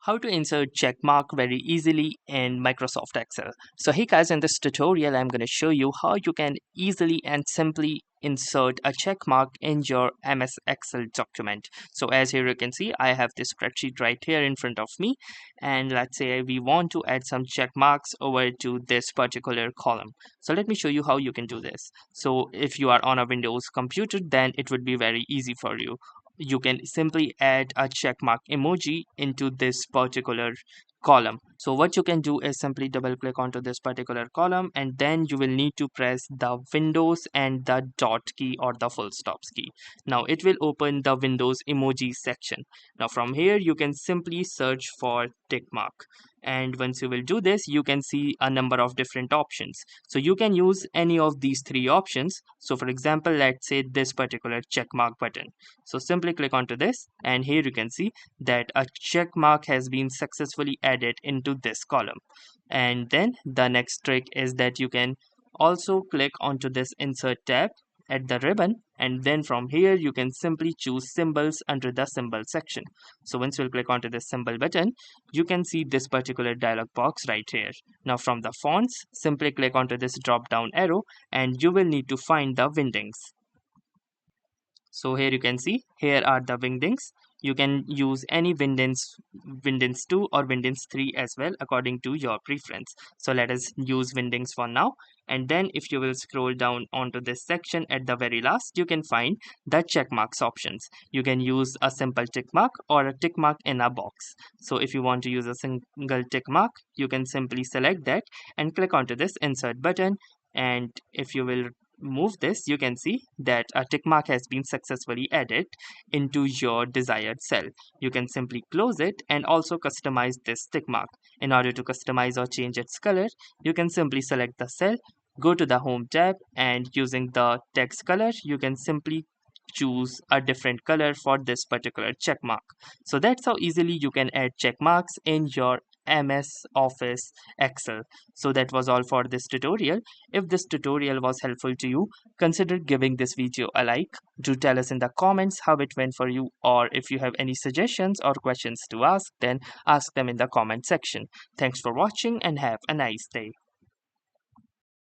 How to insert checkmark very easily in Microsoft Excel. So hey guys, in this tutorial I'm going to show you how you can easily and simply insert a checkmark in your MS Excel document. So as here you can see, I have this spreadsheet right here in front of me, and let's say we want to add some check marks over to this particular column. So let me show you how you can do this. So if you are on a Windows computer, then it would be very easy for you. You can simply add a check mark emoji into this particular column. So what you can do is simply double click onto this particular column, and then you will need to press the Windows and the dot key or the full stops key. Now it will open the Windows emoji section. Now from here you can simply search for tick mark, and once you will do this, you can see a number of different options. So you can use any of these three options. So for example, let's say this particular check mark button. So simply click onto this, and here you can see that a check mark has been successfully added into this column. And then the next trick is that you can also click onto this insert tab at the ribbon, and then from here you can simply choose symbols under the symbol section. So once you'll click onto this symbol button, you can see this particular dialog box right here. Now from the fonts, simply click onto this drop down arrow, and you will need to find the wingdings. So here you can see, here are the wingdings. You can use any wingdings 2 or wingdings 3 as well according to your preference. So let us use wingdings for now. And then if you will scroll down onto this section at the very last, you can find the check marks options. You can use a simple tick mark or a tick mark in a box. So if you want to use a single tick mark, you can simply select that and click onto this insert button. And if you will move this, you can see that a tick mark has been successfully added into your desired cell. You can simply close it and also customize this tick mark. In order to customize or change its color, you can simply select the cell, go to the home tab, and using the text color, you can simply choose a different color for this particular check mark. So that's how easily you can add check marks in your MS Office Excel. So that was all for this tutorial. If this tutorial was helpful to you, consider giving this video a like. Do tell us in the comments how it went for you, or if you have any suggestions or questions to ask, then ask them in the comment section. Thanks for watching and have a nice day.